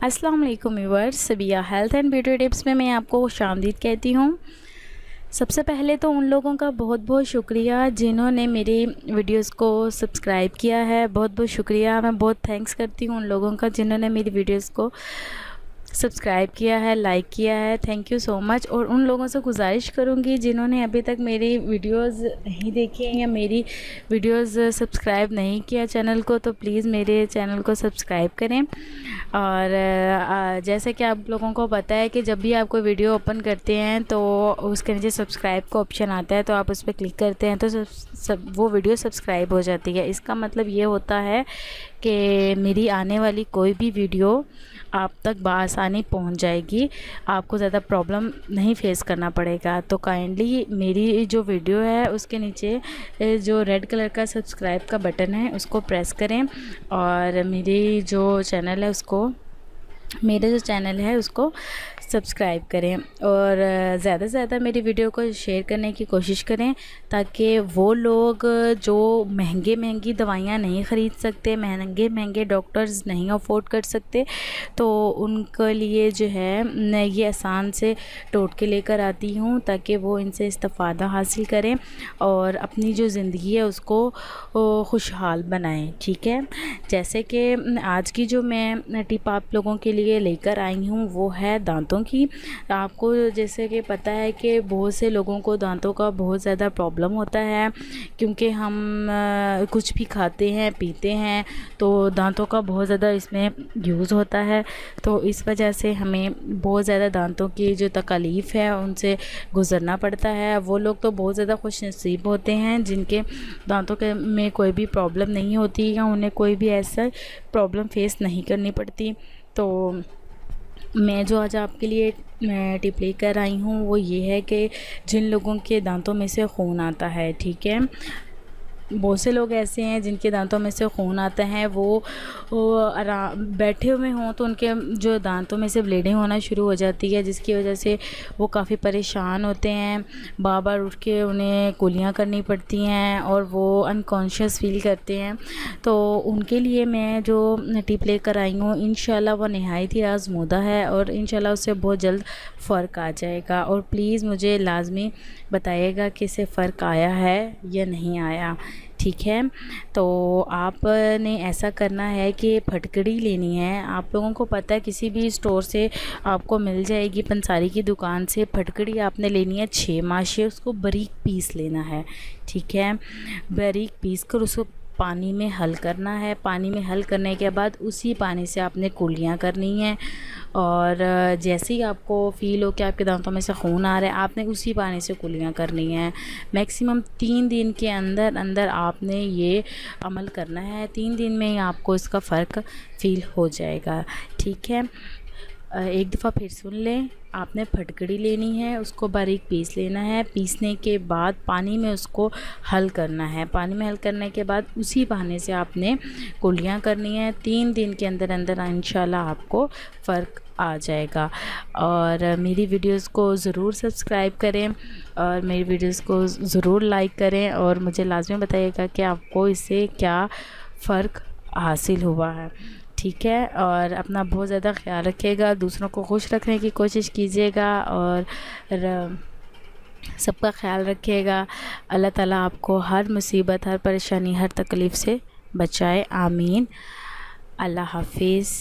السلام علیکم viewers, Sabia health and beauty tips میں آپ کو خوش آمدید کہتی ہوں۔ سب سے پہلے تو ان لوگوں کا بہت بہت شکریہ جنہوں نے میری ویڈیوز کو سبسکرائب کیا ہے، بہت بہت شکریہ۔ میں بہت تھینکس کرتی ہوں ان لوگوں کا جنہوں نے میری ویڈیوز کو سبسکرائب کیا ہے، لائک کیا ہے، تھینک یو سو مچ۔ اور ان لوگوں سے گزارش کروں گی جنہوں نے ابھی تک میری ویڈیوز نہیں دیکھی ہیں یا میری ویڈیوز سبسکرائب نہیں کیا چینل کو، تو پلیز میرے چینل کو سبسکرائب کریں۔ اور جیسے کہ آپ لوگوں کو پتہ ہے کہ جب بھی آپ کوئی ویڈیو اوپن کرتے ہیں تو اس کے نیچے سبسکرائب کا آپشن آتا ہے، تو آپ اس پہ کلک کرتے ہیں تو وہ ویڈیو سبسکرائب ہو جاتی ہے۔ اس کا مطلب یہ ہوتا ہے کہ میری آنے والی کوئی بھی ویڈیو آپ تک بآسانی پہنچ جائے گی، آپ کو زیادہ پرابلم نہیں فیس کرنا پڑے گا۔ تو کائنڈلی میری جو ویڈیو ہے اس کے نیچے جو ریڈ کلر کا سبسکرائب کا بٹن ہے اس کو پریس کریں، اور میرا جو چینل ہے اس کو سبسکرائب کریں، اور زیادہ سے زیادہ میری ویڈیو کو شیئر کرنے کی کوشش کریں تاکہ وہ لوگ جو مہنگی دوائیاں نہیں خرید سکتے، مہنگے ڈاکٹرز نہیں افورڈ کر سکتے، تو ان کے لیے جو ہے میں یہ آسان سے ٹوٹکے لے کر آتی ہوں تاکہ وہ ان سے استفادہ حاصل کریں اور اپنی جو زندگی ہے اس کو خوشحال بنائیں، ٹھیک ہے۔ جیسے کہ آج کی جو میں ٹپ آپ لوگوں کے لیے لے کر آئی ہوں وہ ہے دانتوں کی۔ آپ کو جیسے کہ پتہ ہے کہ بہت سے لوگوں کو دانتوں کا بہت زیادہ پرابلم ہوتا ہے، کیونکہ ہم کچھ بھی کھاتے ہیں پیتے ہیں تو دانتوں کا بہت زیادہ اس میں یوز ہوتا ہے، تو اس وجہ سے ہمیں بہت زیادہ دانتوں کی جو تکالیف ہے ان سے گزرنا پڑتا ہے۔ وہ لوگ تو بہت زیادہ خوش نصیب ہوتے ہیں جن کے دانتوں میں کوئی بھی پرابلم نہیں ہوتی یا انہیں کوئی بھی ایسا پرابلم فیس نہیں کرنی پڑتی۔ تو میں جو آج آپ کے لیے ٹپ لے کر آئی ہوں وہ یہ ہے کہ جن لوگوں کے دانتوں میں سے خون آتا ہے، ٹھیک ہے، بہت سے لوگ ایسے ہیں جن کے دانتوں میں سے خون آتا ہے، وہ بیٹھے ہوئے ہوں تو ان کے جو دانتوں میں سے بلیڈنگ ہونا شروع ہو جاتی ہے، جس کی وجہ سے وہ کافی پریشان ہوتے ہیں، بار بار اٹھ کے انہیں کلیاں کرنی پڑتی ہیں اور وہ انکانشیس فیل کرتے ہیں۔ تو ان کے لیے میں جو ٹپ لے کر آئی ہوں انشاءاللہ وہ نہایت ہی آزمودہ ہے اور انشاءاللہ اس سے بہت جلد فرق آ جائے گا، اور پلیز مجھے لازمی بتائیے گا کہ اسے فرق آیا ہے یا نہیں آیا، ٹھیک ہے۔ تو آپ نے ایسا کرنا ہے کہ پھٹکڑی لینی ہے۔ آپ لوگوں کو پتہ ہے کسی بھی اسٹور سے آپ کو مل جائے گی، پنساری کی دکان سے پھٹکڑی آپ نے لینی ہے 6 ماشے، اس کو باریک پیس لینا ہے، ٹھیک ہے۔ باریک پیس کر اس کو پانی میں حل کرنا ہے۔ پانی میں حل کرنے کے بعد اسی پانی سے آپ نے کلیاں کرنی ہیں، اور جیسے ہی آپ کو فیل ہو کہ آپ کے دانتوں میں سے خون آ رہا ہے آپ نے اسی پانی سے کلیاں کرنی ہیں۔ میکسیمم 3 دن کے اندر آپ نے یہ عمل کرنا ہے، 3 دن میں ہی آپ کو اس کا فرق فیل ہو جائے گا، ٹھیک ہے۔ ایک دفعہ پھر سن لیں، آپ نے پھٹکڑی لینی ہے، اس کو باریک پیس لینا ہے، پیسنے کے بعد پانی میں اس کو حل کرنا ہے، پانی میں حل کرنے کے بعد اسی پانی سے آپ نے کلیاں کرنی ہیں۔ 3 دن کے اندر انشاءاللہ آپ کو فرق آ جائے گا، اور میری ویڈیوز کو ضرور سبسکرائب کریں اور میری ویڈیوز کو ضرور لائک کریں، اور مجھے لازمی بتائیے گا کہ آپ کو اس سے کیا فرق حاصل ہوا ہے، ٹھیک ہے۔ اور اپنا بہت زیادہ خیال رکھیے گا، دوسروں کو خوش رکھنے کی کوشش کیجیے گا، اور سب کا خیال رکھیے گا۔ اللہ تعالیٰ آپ کو ہر مصیبت، ہر پریشانی، ہر تکلیف سے بچائے، آمین۔ اللہ حافظ۔